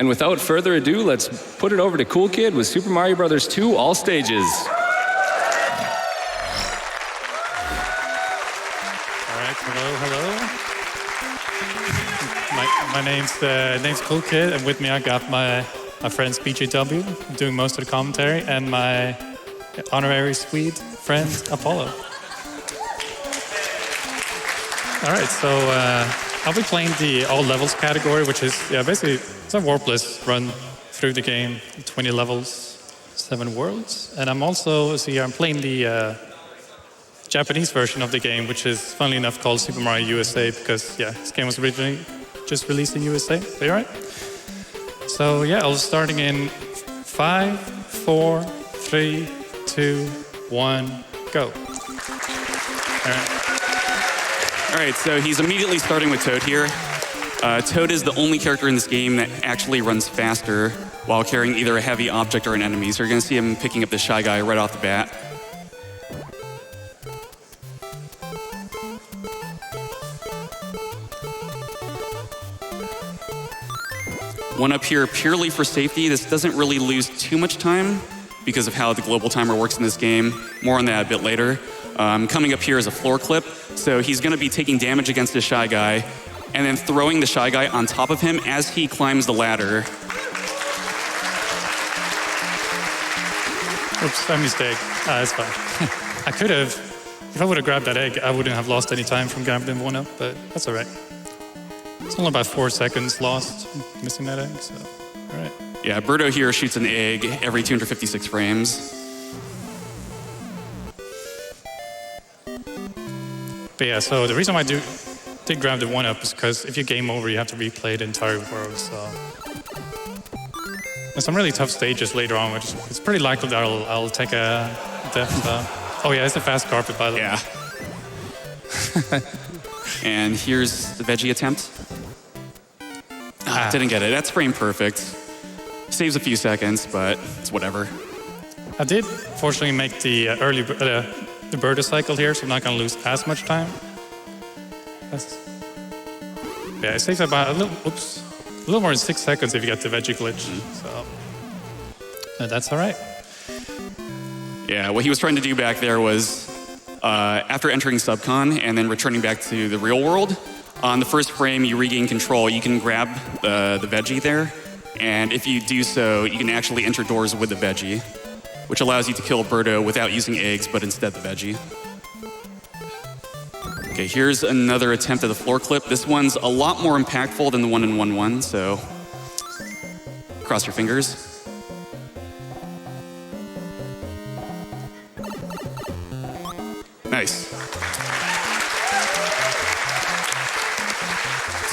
And without further ado, let's put it over to Cool Kid with Super Mario Bros. 2 All Stages. Hello. My name's Cool Kid, and with me I got my friend BJW doing most of the commentary, and my honorary Swede friend Apollo. All right, so I'll be playing the all levels category, which is basically it's a warpless run through the game, 20 levels, 7 worlds, and I'm playing the Japanese version of the game, which is, funnily enough, called Super Mario USA, because, this game was originally just released in USA. Are you all right? So, I'll starting in 5, 4, 3, 2, 1, go. All right, so he's immediately starting with Toad here. Toad is the only character in this game that actually runs faster while carrying either a heavy object or an enemy. So you're going to see him picking up the Shy Guy right off the bat. One up here purely for safety. This doesn't really lose too much time because of how the global timer works in this game. More on that a bit later. Coming up here is a floor clip. So he's going to be taking damage against the Shy Guy and then throwing the Shy Guy on top of him as he climbs the ladder. Oops, my mistake. That's fine. I could have, if I would have grabbed that egg, I wouldn't have lost any time from grabbing one up, but that's all right. It's only about 4 seconds lost missing that egg, so all right. Yeah, Birdo here shoots an egg every 256 frames. But so the reason why I did grab the 1-up is because if you game over, you have to replay the entire world, so. There's some really tough stages later on, which it's pretty likely that I'll take a death. It's a fast carpet, by the way. Yeah. And here's the veggie attempt. Didn't get it. That's frame perfect. Saves a few seconds, but it's whatever. I did fortunately make the the Birdo cycle here, so I'm not going to lose as much time. It saves about a little more than 6 seconds if you get the veggie glitch. So that's all right. Yeah, what he was trying to do back there was after entering Subcon and then returning back to the real world, on the first frame you regain control. You can grab the veggie there, and if you do so, you can actually enter doors with the veggie, which allows you to kill Birdo without using eggs, but instead the veggie. Okay, here's another attempt at the floor clip. This one's a lot more impactful than the 1-in-1-1, so cross your fingers. Nice.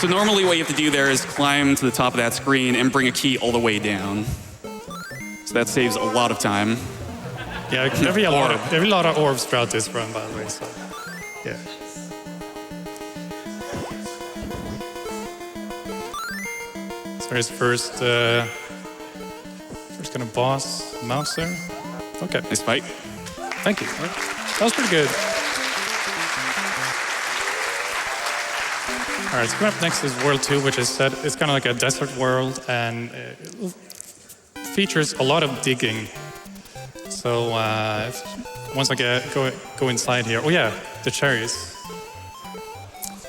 So normally what you have to do there is climb to the top of that screen and bring a key all the way down. So that saves a lot of time. Yeah, every lot of orbs throughout this run, by the way, so yeah. So here's first kind of boss mouse there. Okay. Nice fight. Thank you. That was pretty good. All right, so coming up next is World 2, which is set. It's kind of like a desert world, and it features a lot of digging. So once I go inside here, the cherries.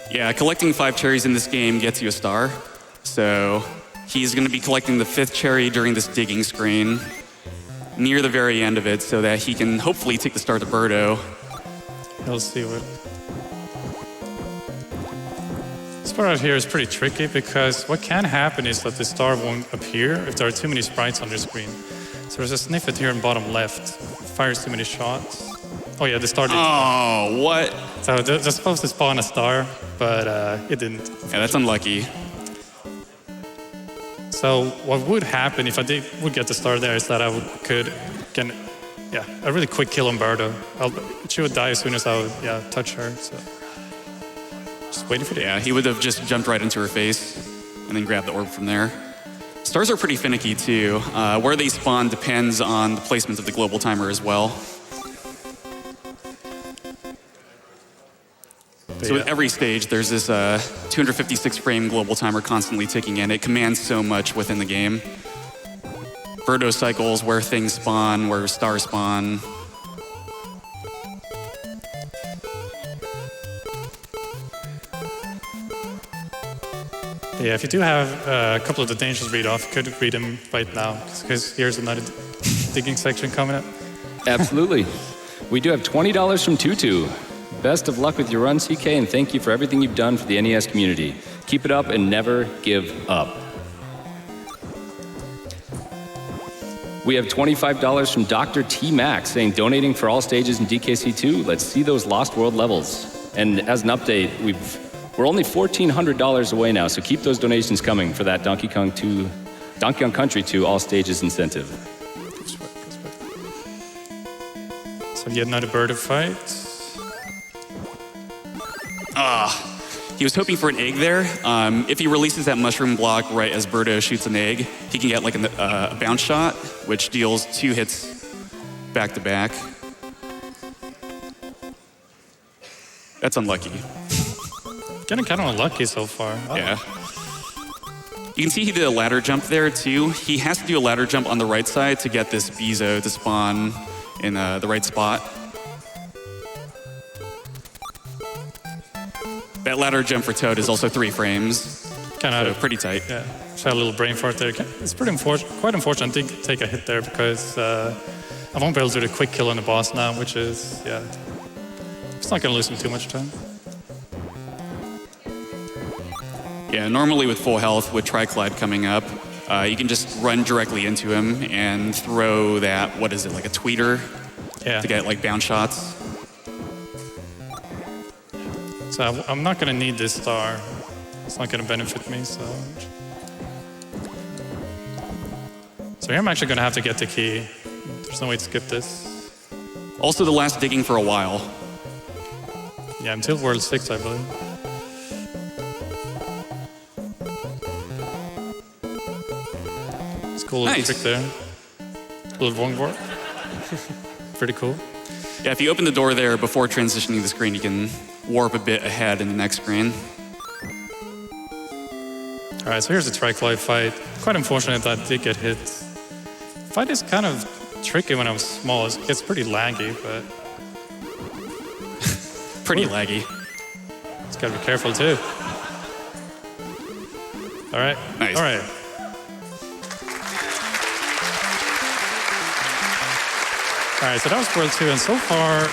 Yeah, collecting 5 cherries in this game gets you a star. So he's going to be collecting the 5th cherry during this digging screen, near the very end of it, so that he can hopefully take the star to Birdo. We'll see what. This part out here is pretty tricky because what can happen is that the star won't appear if there are too many sprites on your screen. So there's a snippet here in bottom left. Fires too many shots. Oh yeah, the star did. Oh, what? So they're supposed to spawn a star, but it didn't. Yeah, that's unlucky. So what would happen if I would get the star there is that I could get a really quick kill on Birdo. She would die as soon as I would touch her. So just waiting for that. Yeah, he would have just jumped right into her face and then grabbed the orb from there. Stars are pretty finicky too. Where they spawn depends on the placement of the global timer as well. So with every stage, there's this 256 frame global timer constantly ticking in. It commands so much within the game. Birdo cycles, where things spawn, where stars spawn. Yeah, if you do have a couple of the dangers read off, you could read them right now, because here's another digging section coming up. Absolutely. We do have $20 from Tutu. Best of luck with your run, CK, and thank you for everything you've done for the NES community. Keep it up and never give up. We have $25 from Dr. T Max saying donating for all stages in DKC2. Let's see those Lost World levels. And as an update, we're only $1,400 away now, so keep those donations coming for that Donkey Kong Country 2 all stages incentive. So yet another bird of fight. He was hoping for an egg there. If he releases that mushroom block right as Birdo shoots an egg, he can get like a bounce shot, which deals 2 hits back to back. That's unlucky. Getting kind of unlucky so far. Oh. Yeah. You can see he did a ladder jump there too. He has to do a ladder jump on the right side to get this Bezo to spawn in the right spot. That ladder jump for Toad is also 3 frames. Kind of pretty tight. Yeah, just had a little brain fart there. It's pretty quite unfortunate I did take a hit there because I won't be able to do the quick kill on the boss now, which is, yeah, it's not going to lose him too much time. Yeah, normally with full health, with Triclide coming up, you can just run directly into him and throw that, what is it, like a tweeter to get like bounce shots. So I'm not going to need this star. It's not going to benefit me, so here I'm actually going to have to get the key. There's no way to skip this. Also the last digging for a while. Yeah, until World 6, I believe. Cool little trick there. Little longboard. Pretty cool. Yeah, if you open the door there before transitioning the screen, you can warp a bit ahead in the next screen. All right, so here's the Triclide fight. Quite unfortunate that I did get hit. Fight is kind of tricky when I was small. It gets pretty laggy, but... pretty laggy. Just gotta be careful too. All right. Nice. All right. All right, so that was World 2, and so far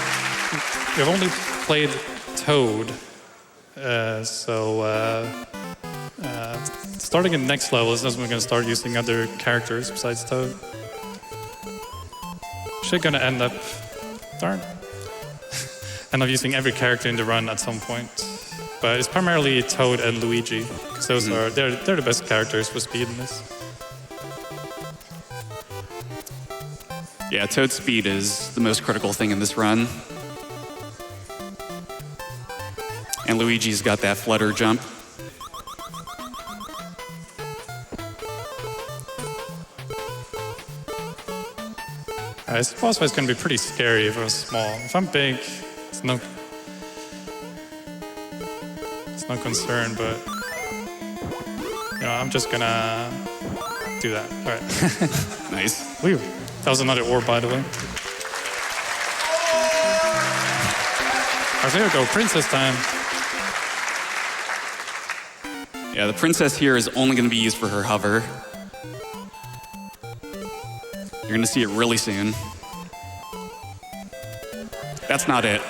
we've only played Toad. Starting in the next levels, that's when we're going to start using other characters besides Toad. Actually going to end up using every character in the run at some point. But it's primarily Toad and Luigi, because those they're the best characters for speed in this. Yeah, Toad's speed is the most critical thing in this run. And Luigi's got that flutter jump. This boss fight is going to be pretty scary if I was small. If I'm big, it's no concern, but I'm just gonna do that. All right. Nice. Whew. That was another orb, by the way. Alright, there we go, princess time. Yeah, the princess here is only going to be used for her hover. You're going to see it really soon. That's not it.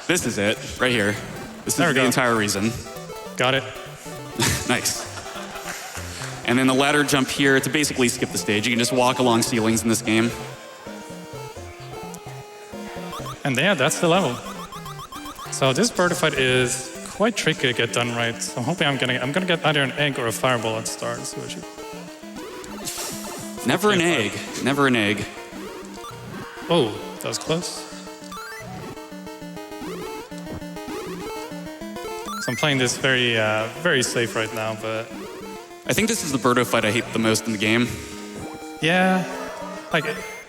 This is it, right here. This is the entire reason. Got it. Nice. And then the ladder jump here to basically skip the stage. You can just walk along ceilings in this game. And yeah, that's the level. So this bird fight is quite tricky to get done right. So I'm hoping I'm gonna get either an egg or a fireball at the start. So Never an egg. Never an egg. Oh, that was close. So I'm playing this very safe right now, but I think this is the Birdo fight I hate the most in the game. yeah,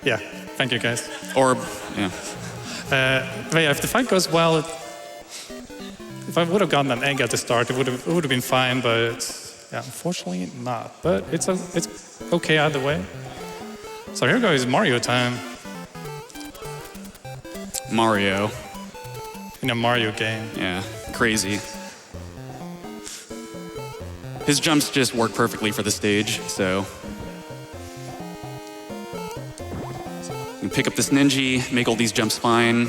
yeah. Thank you, guys. Or, yeah. But yeah, if the fight goes well, if I would have gotten an egg at the start, it would have been fine, but yeah, unfortunately not. But it's okay either way. So here goes Mario time. Mario. In a Mario game. Yeah, crazy. His jumps just work perfectly for the stage, so. You pick up this Ninja, make all these jumps fine,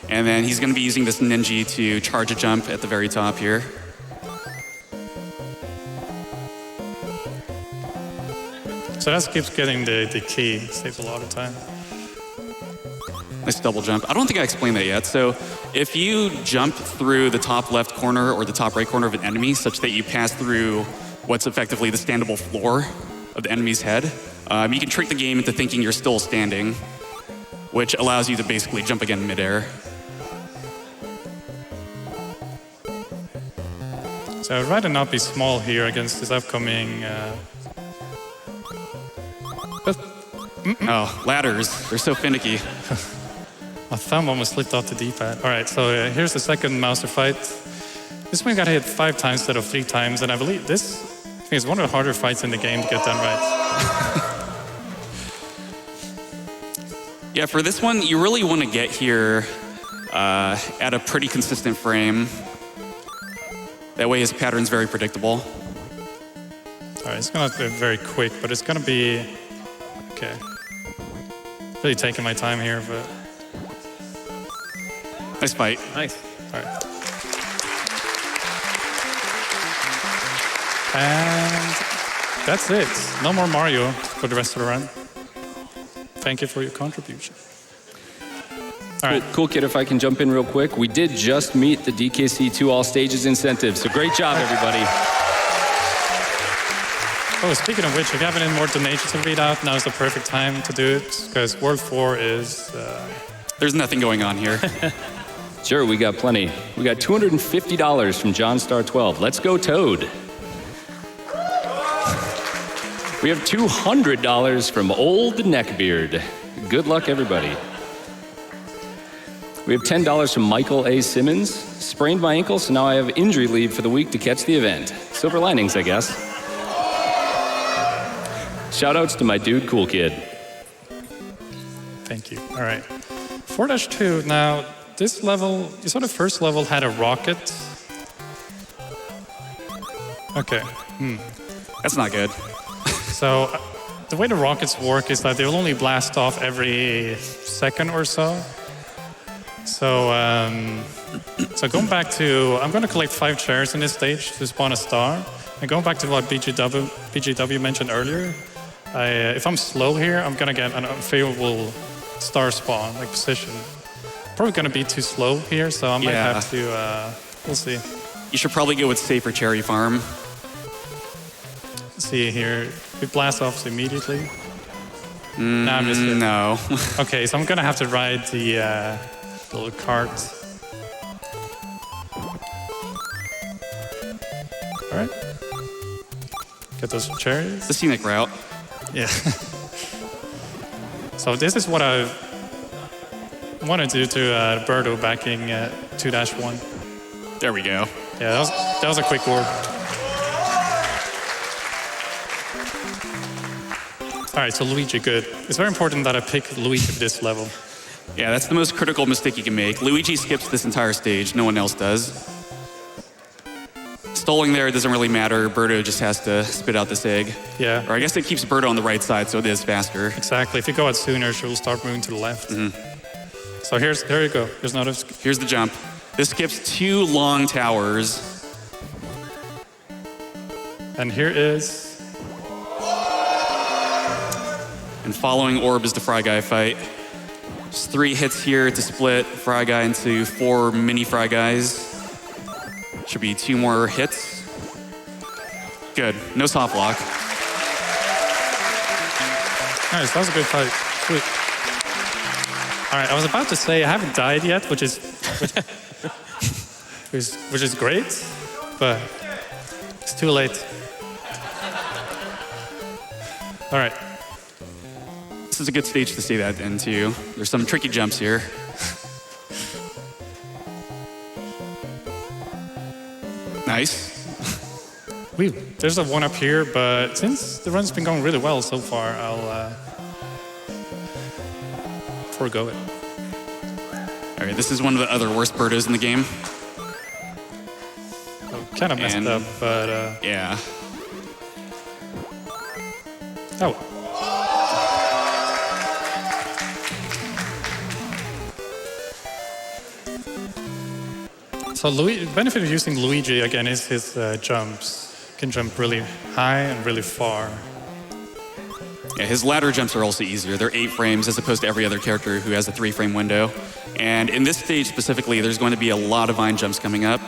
and then he's going to be using this Ninja to charge a jump at the very top here. So that keeps getting the key. Saves a lot of time. Nice double jump. I don't think I explained that yet. So if you jump through the top left corner or the top right corner of an enemy such that you pass through what's effectively the standable floor of the enemy's head, you can trick the game into thinking you're still standing, which allows you to basically jump again midair. So I'd rather not be small here against this upcoming... Oh, ladders. They're so finicky. My thumb almost slipped off the D-pad. All right, so here's the second Mouser fight. This one got hit 5 times instead of 3 times, and I believe this is one of the harder fights in the game to get done right. Yeah, for this one, you really want to get here at a pretty consistent frame. That way his pattern's very predictable. All right, it's gonna be very quick, but it's gonna be... Okay. Really taking my time here, but... Nice fight. Nice. All right. And that's it. No more Mario for the rest of the run. Thank you for your contribution. All right. Cool kid, if I can jump in real quick. We did just meet the DKC2 All Stages incentive, so great job, everybody. Oh, speaking of which, if you have any more donations to read out, now is the perfect time to do it, because World 4 is... There's nothing going on here. Sure, we got plenty. We got $250 from John Star 12. Let's go, Toad. We have $200 from Old Neckbeard. Good luck, everybody. We have $10 from Michael A. Simmons. Sprained my ankle, so now I have injury leave for the week to catch the event. Silver linings, I guess. Shoutouts to my dude, Cool Kid. Thank you. All right. 4-2. Now, this level, you saw the first level had a rocket. Okay. That's not good. So, the way the rockets work is that they will only blast off every second or so. So, so going back to, I'm going to collect 5 chairs in this stage to spawn a star. And going back to what BGW mentioned earlier, if I'm slow here, I'm going to get an unfavorable star spawn, like position. Probably going to be too slow here, so I might have to, we'll see. You should probably go with safer cherry farm. Let's see here, we blast off immediately. No, I'm just kidding. No. Okay, so I'm going to have to ride the little cart. All right. Get those cherries. The scenic route. Yeah. So this is what I want to do to Birdo back in 2-1. There we go. Yeah, that was a quick orb. All right, so Luigi, good. It's very important that I pick Luigi for this level. Yeah, that's the most critical mistake you can make. Luigi skips this entire stage. No one else does. Stalling there doesn't really matter. Birdo just has to spit out this egg. Yeah. Or I guess it keeps Birdo on the right side, so it is faster. Exactly. If you go out sooner, she'll start moving to the left. So there you go. There's another. Here's the jump. This skips 2 long towers. And here is... And following orb is the Fry Guy fight. Just 3 hits here to split Fry Guy into 4 mini Fry Guys. Should be 2 more hits. Good. No soft lock. Nice. That was a good fight. Sweet. All right. I was about to say I haven't died yet, which is great, but it's too late. All right. This is a good stage to say that in too. There's some tricky jumps here. Nice. There's a one up here, but since the run's been going really well so far, I'll forego it. All right, this is one of the other worst birdos in the game. Kind of messed up, but yeah. Oh. So the benefit of using Luigi again is his jumps. Can jump really high and really far. Yeah, his ladder jumps are also easier. They're 8 frames as opposed to every other character who has a 3-frame window. And in this stage specifically, there's going to be a lot of vine jumps coming up.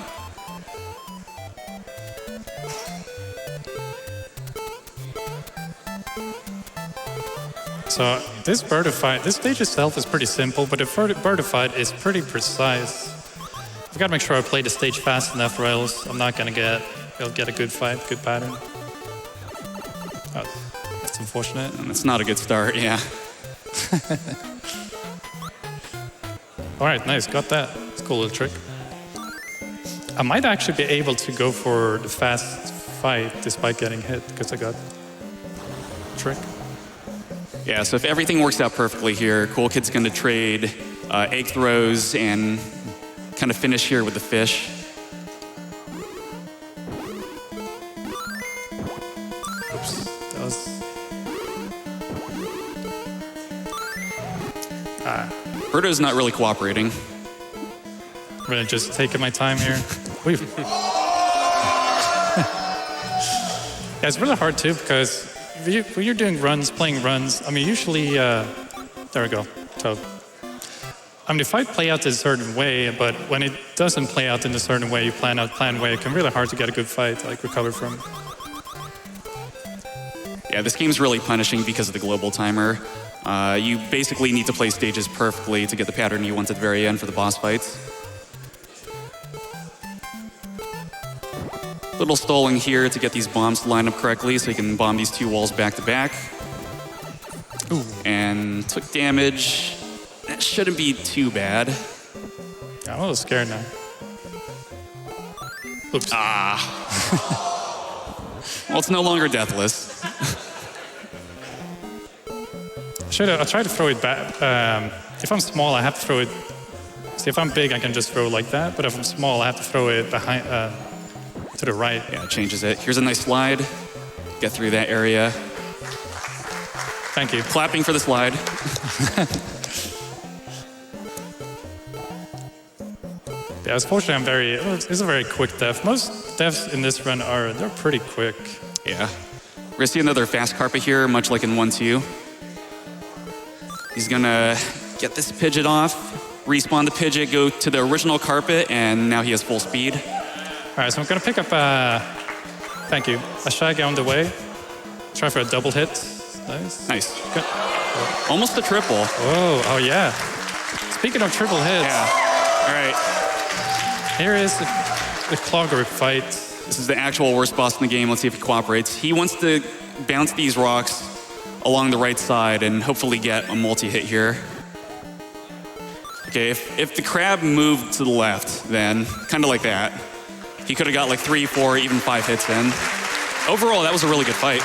So this birdified, this stage itself is pretty simple, but the birdified is pretty precise. I've got to make sure I play the stage fast enough, or else I'm not going to get a good fight, good pattern. Oh, that's unfortunate. And it's not a good start, yeah. All right, nice, got that. It's a cool little trick. I might actually be able to go for the fast fight despite getting hit, because I got a trick. Yeah, so if everything works out perfectly here, coolkid's going to trade egg throws and kind of finish here with the fish. Oops, that was... Birdo's not really cooperating. I'm really just taking my time here. Yeah, it's really hard too, because when you're doing runs, playing runs, I mean, usually, there we go, toe. I mean, the fight play out a certain way, but when it doesn't play out in a certain way, you plan way, it can be really hard to get a good fight, like recover from. Yeah, this game's really punishing because of the global timer. You basically need to play stages perfectly to get the pattern you want at the very end for the boss fights. Little stalling here to get these bombs to line up correctly so you can bomb these 2 walls back to back. Ooh. And took damage. That shouldn't be too bad. I'm a little scared now. Oops. Well, it's no longer deathless. I'll try to throw it back. If I'm small, I have to throw it. See, if I'm big, I can just throw it like that. But if I'm small, I have to throw it behind, to the right. Yeah, it changes it. Here's a nice slide. Get through that area. Thank you. Clapping for the slide. Yeah, unfortunately, it's a very quick death. Most deaths in this run they're pretty quick. Yeah. We're gonna see another fast carpet here, much like in 1-2. He's gonna get this Pidgeot off, respawn the Pidgeot, go to the original carpet, and now he has full speed. All right, so I'm gonna pick up, thank you, a Shaggy on the way. Try for a double hit. Nice. Nice. Good. Almost a triple. Oh yeah. Speaking of triple hits. Yeah. All right. Here is the claw grip fight. This is the actual worst boss in the game. Let's see if he cooperates. He wants to bounce these rocks along the right side and hopefully get a multi-hit here. Okay, if the crab moved to the left, then kind of like that, he could have got like 3, 4, even 5 hits in. Overall, that was a really good fight.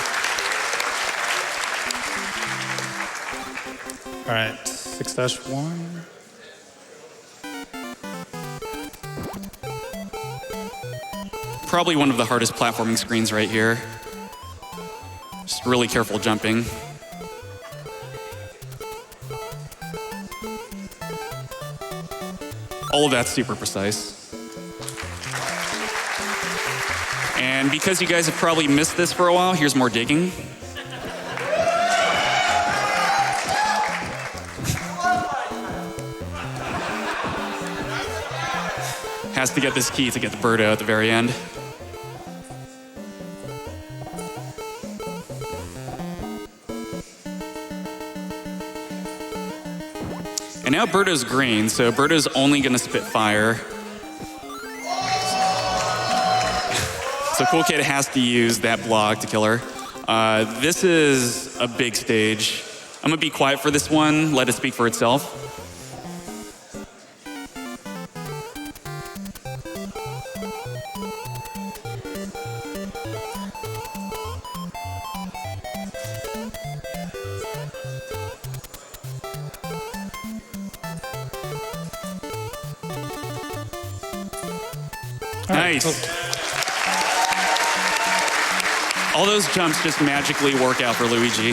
All right, 6-1. Probably one of the hardest platforming screens right here. Just really careful jumping. All of that's super precise. And because you guys have probably missed this for a while, here's more digging. Has to get this key to get the Birdo at the very end. And now Birdo's green, so Birdo's only gonna spit fire. So coolkid has to use that block to kill her. This is a big stage. I'm gonna be quiet for this one, let it speak for itself. Nice. All those jumps just magically work out for Luigi.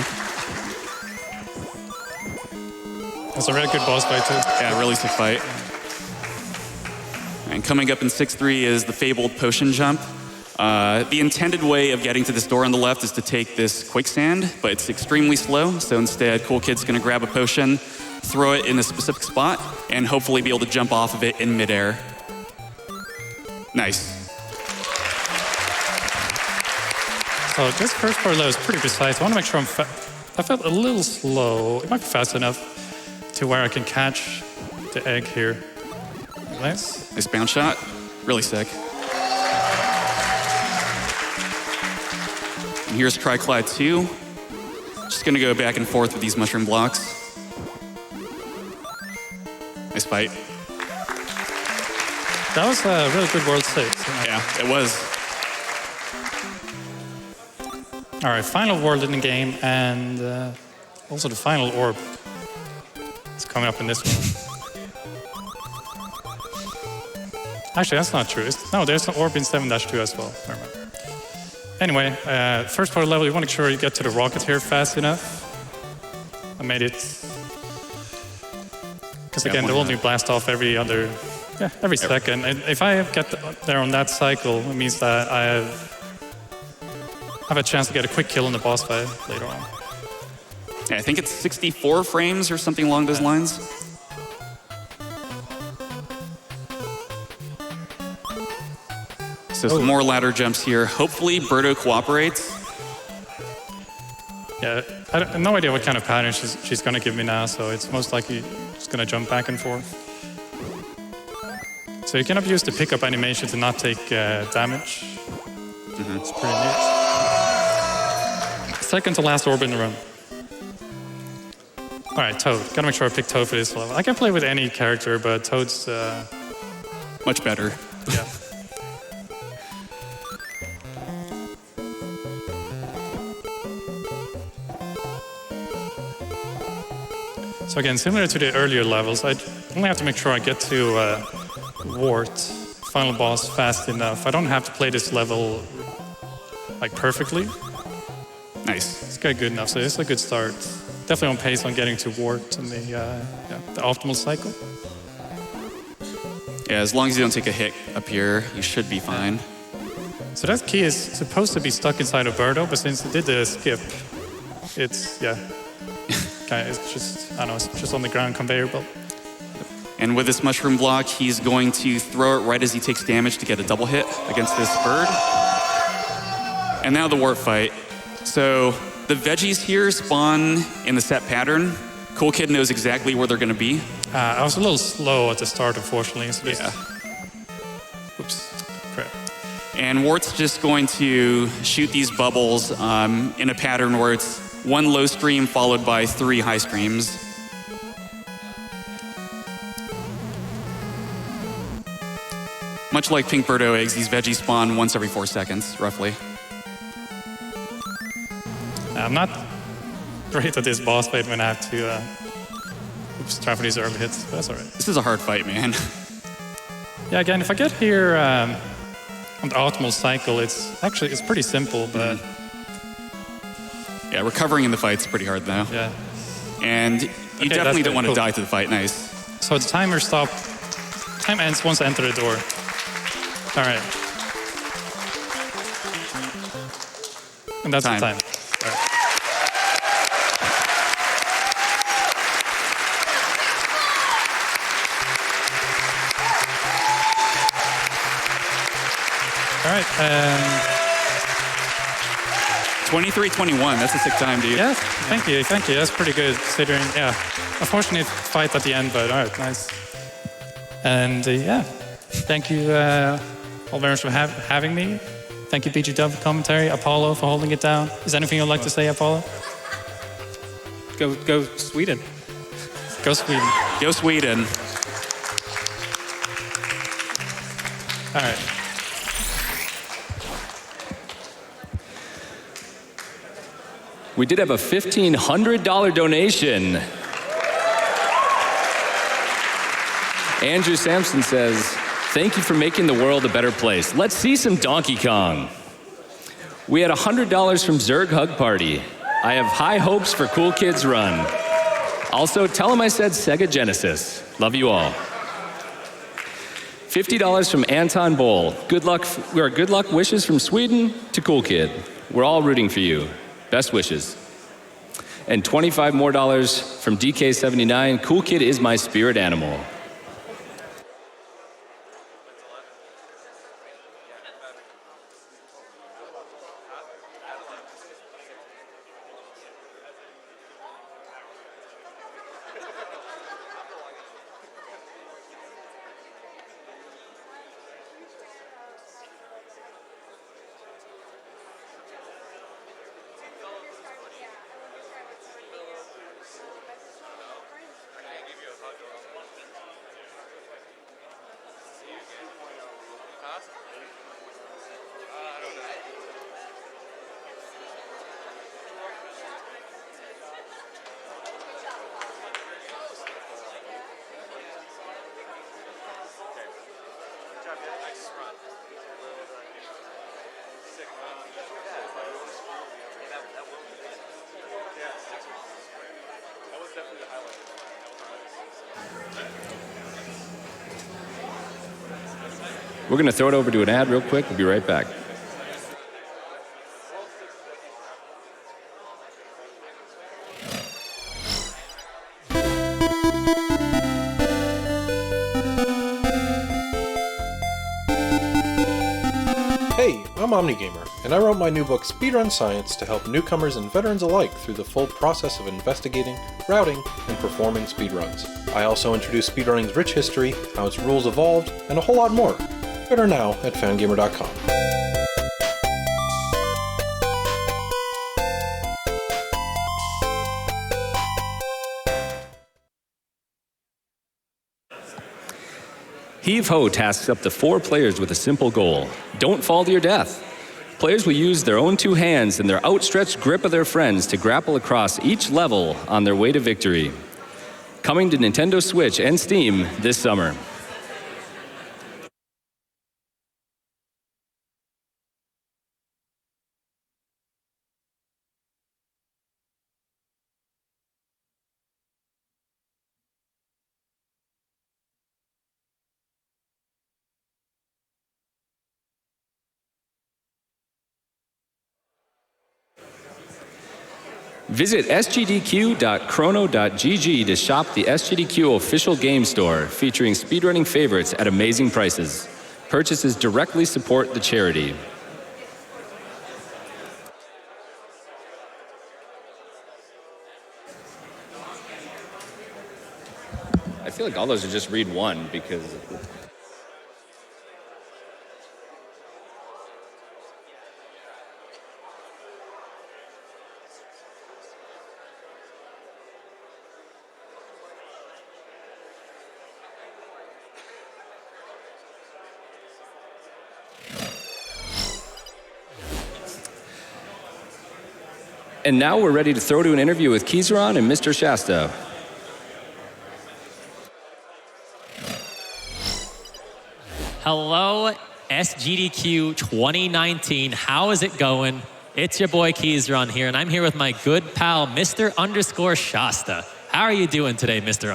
That's a really good boss fight, too. Yeah, really sick fight. And coming up in 6-3 is the fabled potion jump. The intended way of getting to this door on the left is to take this quicksand, but it's extremely slow. So instead, Cool Kid's going to grab a potion, throw it in a specific spot, and hopefully be able to jump off of it in midair. Nice. So this first part of that was pretty precise. I want to make sure I felt a little slow. It might be fast enough to where I can catch the egg here. Nice. Nice bounce shot. Really sick. And here's Triclad 2. Just going to go back and forth with these mushroom blocks. Nice fight. That was a really good World 6. Yeah, it was. All right, final world in the game, and also the final orb. It's coming up in this one. Actually, that's not true. There's an orb in 7-2 as well. Never mind. Anyway, first part of the level, you want to make sure you get to the rocket here fast enough. I made it. Because again, they'll only blast off every second. And if I get there on that cycle, it means that I have a chance to get a quick kill in the boss fight later on. Yeah, I think it's 64 frames or something along those lines. So some more ladder jumps here. Hopefully, Birdo cooperates. Yeah, I have no idea what kind of pattern she's going to give me now, so it's most likely just going to jump back and forth. So you can use the pickup animation to not take damage. Mm-hmm. It's pretty neat. Second to last orb in the room. All right, Toad. Gotta make sure I pick Toad for this level. I can play with any character, but Toad's... much better. Yeah. So again, similar to the earlier levels, I only have to make sure I get to Wart, final boss, fast enough. I don't have to play this level like perfectly. Nice. It's good enough, so it's a good start. Definitely on pace on getting to Wart in the optimal cycle. Yeah, as long as you don't take a hit up here, you should be fine. Yeah. So that key is supposed to be stuck inside of Birdo, but since it did the skip, it's it's just, I don't know, it's just on the ground conveyor belt. And with this mushroom block, he's going to throw it right as he takes damage to get a double hit against this bird. And now the warp fight. So the veggies here spawn in the set pattern. Cool Kid knows exactly where they're going to be. I was a little slow at the start, unfortunately. So Oops. Crap. And Wart's just going to shoot these bubbles in a pattern where it's one low stream followed by 3 high streams. Much like pink Birdo eggs, these veggies spawn once every 4 seconds, roughly. I'm not great at this boss fight when I have to try for these early hits, but that's all right. This is a hard fight, man. Yeah, again, if I get here on the optimal cycle, it's pretty simple, but... Yeah, recovering in the fight's pretty hard, though. Yeah. And you definitely don't want to die to the fight. Nice. So the timer time ends once I enter the door. All right. And that's the time. All right. All right. 23:21. That's a sick time, dude. Yeah, thank you. That's pretty good considering. Yeah, unfortunately, fight at the end, but all right, nice. And thank you all very much for having me. Thank you, BGW for commentary, Apollo for holding it down. Is there anything you'd like to say, Apollo? Go Sweden. Go Sweden. Go Sweden. All right. We did have a $1,500 donation. Andrew Sampson says, Thank you for making the world a better place. Let's see some Donkey Kong. We had $100 from Zerg Hug Party. I have high hopes for Cool Kids Run. Also, tell them I said Sega Genesis. Love you all. $50 from Anton Bowl. Good luck wishes from Sweden to Cool Kid. We're all rooting for you. Best wishes. And $25 more from DK2019. Cool Kid is my spirit animal. We're going to throw it over to an ad real quick. We'll be right back. Hey, I'm OmniGamer, and I wrote my new book Speedrun Science to help newcomers and veterans alike through the full process of investigating, routing, and performing speedruns. I also introduce speedrunning's rich history, how its rules evolved, and a whole lot more. Better now at fangamer.com. Heave Ho tasks up to 4 players with a simple goal. Don't fall to your death. Players will use their own 2 hands and their outstretched grip of their friends to grapple across each level on their way to victory. Coming to Nintendo Switch and Steam this summer. Visit sgdq.chrono.gg to shop the SGDQ official game store featuring speedrunning favorites at amazing prices. Purchases directly support the charity. I feel like all those are just read one because... And now we're ready to throw to an interview with Keizaron and Mr. Shasta. Hello, SGDQ 2019. How is it going? It's your boy Keizaron here, and I'm here with my good pal, Mr. Shasta. How are you doing today, Mr.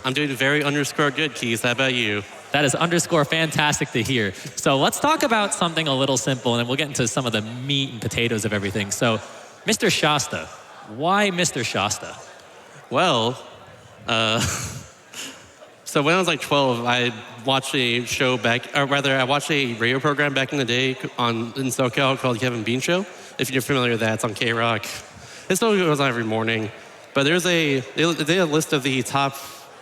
I'm doing very good, Keys. How about you? That is fantastic to hear. So let's talk about something a little simple, and then we'll get into some of the meat and potatoes of everything. So, Mr. Shasta, why Mr. Shasta? Well, so when I was like 12, I watched a show I watched a radio program back in the day in SoCal called Kevin Bean Show. If you're familiar with that, it's on K-Rock. It still goes on every morning. But they did a list of the top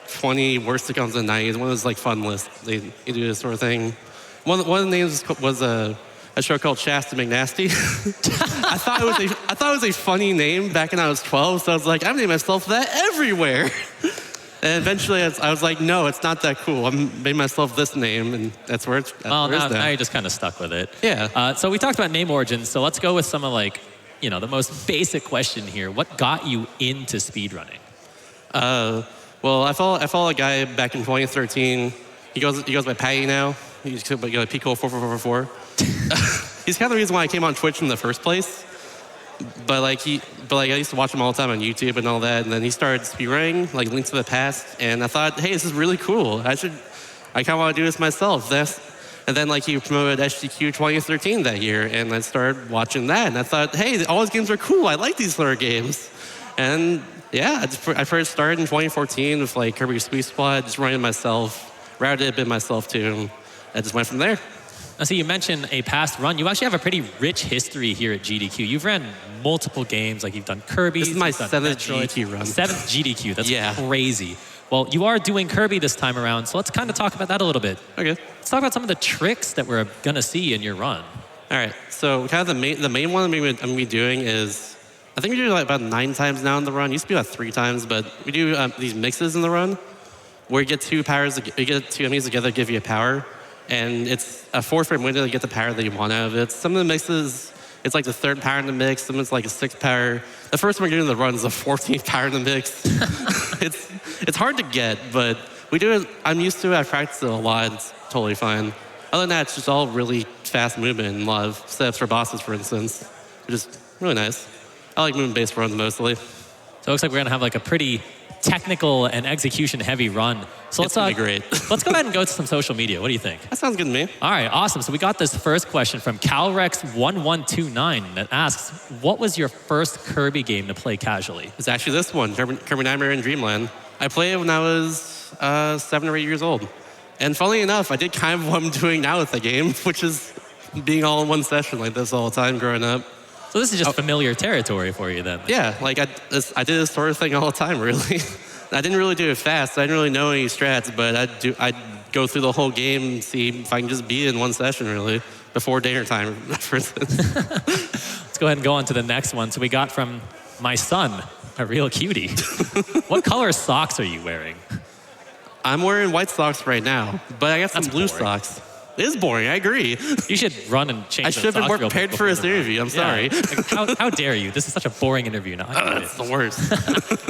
20 worst sitcoms of the 90s. One was like fun list. They do this sort of thing. One of the names was a show called Shasta McNasty. I thought it was a funny name back when I was 12, so I was like, I'm naming myself that everywhere. And eventually I was like, no, it's not that cool. I made myself this name, and that's where it's now you're just kind of stuck with it. Yeah. So we talked about name origins, so let's go with some of the most basic question here. What got you into speedrunning? Well, I follow a guy back in 2013. He goes by Patty now. He's Pico 4444. He's kind of the reason why I came on Twitch in the first place. But I used to watch him all the time on YouTube and all that, and then he started speedrunning, like Link to the Past, and I thought, hey, this is really cool. I kind of want to do this myself. And then he promoted SGDQ 2013 that year, and I started watching that, and I thought, hey, all these games are cool. I like these sort of games. And yeah, I first started in 2014 with Kirby Squeeze Squad, just running myself, routed it a bit myself too, and I just went from there. Now, so you mentioned a past run. You actually have a pretty rich history here at GDQ. You've ran multiple games, you've done Kirby. This is my 7th GDQ run. 7th GDQ, that's crazy. Well, you are doing Kirby this time around, so let's kind of talk about that a little bit. Okay. Let's talk about some of the tricks that we're gonna see in your run. All right, so kind of the main one I'm gonna be doing is, I think we do about 9 times now in the run. It used to be about 3 times, but we do these mixes in the run where you get 2 enemies together, give you a power. And it's a 4-frame window to get the power that you want out of it. Some of the mixes, it's the 3rd power in the mix. Some it's a 6th power. The first one we're doing in the run is the 14th power in the mix. It's hard to get, but we do it. I'm used to it. I practice it a lot. It's totally fine. Other than that, it's just all really fast movement and a lot of setups for bosses, for instance, which is really nice. I like movement-based runs mostly. So it looks like we're gonna have a pretty technical and execution-heavy run. So it's gonna be great. Let's go ahead and go to some social media. What do you think? That sounds good to me. All right, awesome. So we got this first question from CalRex1129 that asks, what was your first Kirby game to play casually? It's actually this one, Kirby Nightmare in Dreamland. I played it when I was 7 or 8 years old. And funnily enough, I did kind of what I'm doing now with the game, which is being all in one session like this all the time growing up. So this is just familiar territory for you then? Yeah, I did this sort of thing all the time, really. I didn't really do it fast. I didn't really know any strats, but I'd go through the whole game and see if I can just beat it in one session, really, before dinner time, for instance. Let's go ahead and go on to the next one. So we got from my son, a real cutie. What color socks are you wearing? I'm wearing white socks right now, but I got some blue socks. It is boring, I agree. You should run and change I should have been more prepared for this interview, I'm sorry. How dare you? This is such a boring interview now. It's the worst.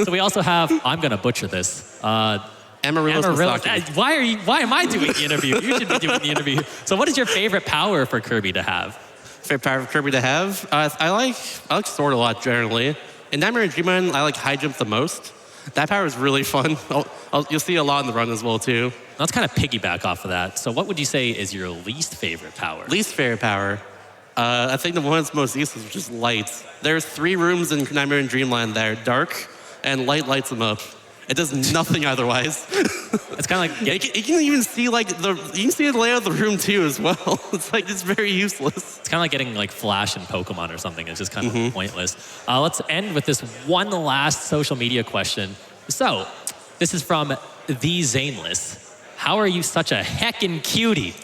So we also have, I'm gonna butcher this. Amarillo. Why am I doing the interview? You should be doing the interview. So what is your favorite power for Kirby to have? Favorite power for Kirby to have? I like Sword a lot, generally. In Nightmare and Dreamland, I like High Jump the most. That power is really fun. You'll see a lot in the run as well, too. Let's kind of piggyback off of that. So what would you say is your least favorite power? Least favorite power? I think the one that's most useless is just lights. There's 3 rooms in Nightmare and Dreamland that are dark, and light lights them up. It does nothing otherwise. It's kind of like... You can even see, you can see the layout of the room, too, as well. It's very useless. It's kind of like getting, Flash in Pokemon or something. It's just kind of pointless. Let's end with this one last social media question. So, this is from The Zaneless. How are you such a heckin' cutie?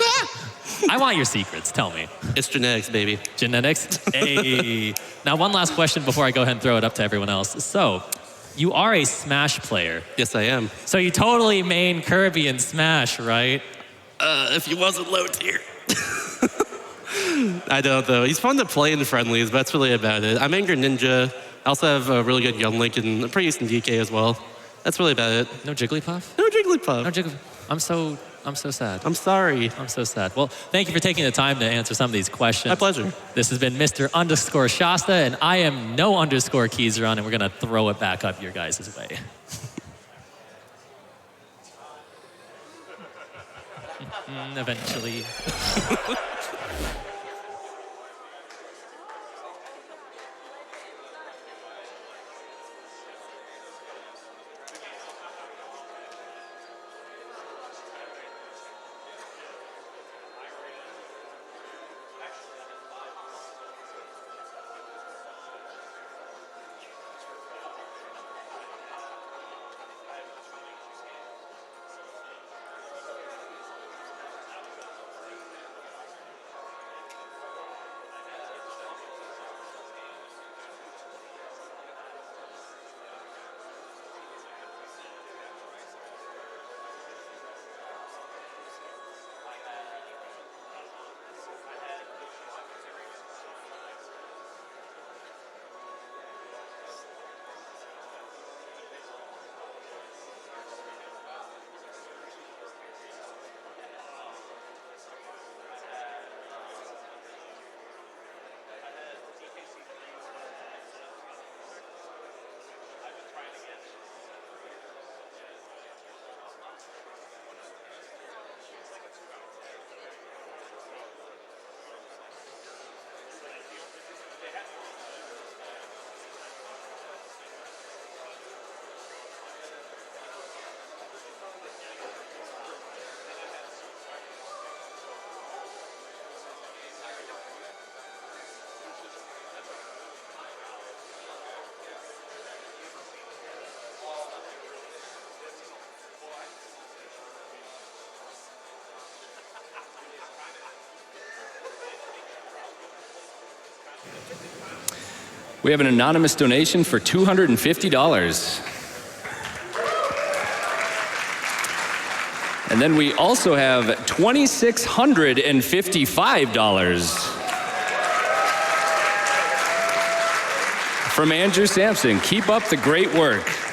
I want your secrets. Tell me. It's genetics, baby. Genetics? Hey. Now, one last question before I go ahead and throw it up to everyone else. So, you are a Smash player. Yes, I am. So you totally main Kirby in Smash, right? If he wasn't low tier. I don't, though. He's fun to play in friendlies, but that's really about it. I'm Anger Ninja. I also have a really good Young Link and a pretty decent DK as well. That's really about it. No Jigglypuff? No Jigglypuff. No Jigglypuff. I'm so sad. I'm sorry. I'm so sad. Well, thank you for taking the time to answer some of these questions. My pleasure. This has been Mr. Shasta, and I am no Keizaron, and we're going to throw it back up your guys' way. Eventually. We have an anonymous donation for $250. And then we also have $2,655 from Andrew Sampson. Keep up the great work.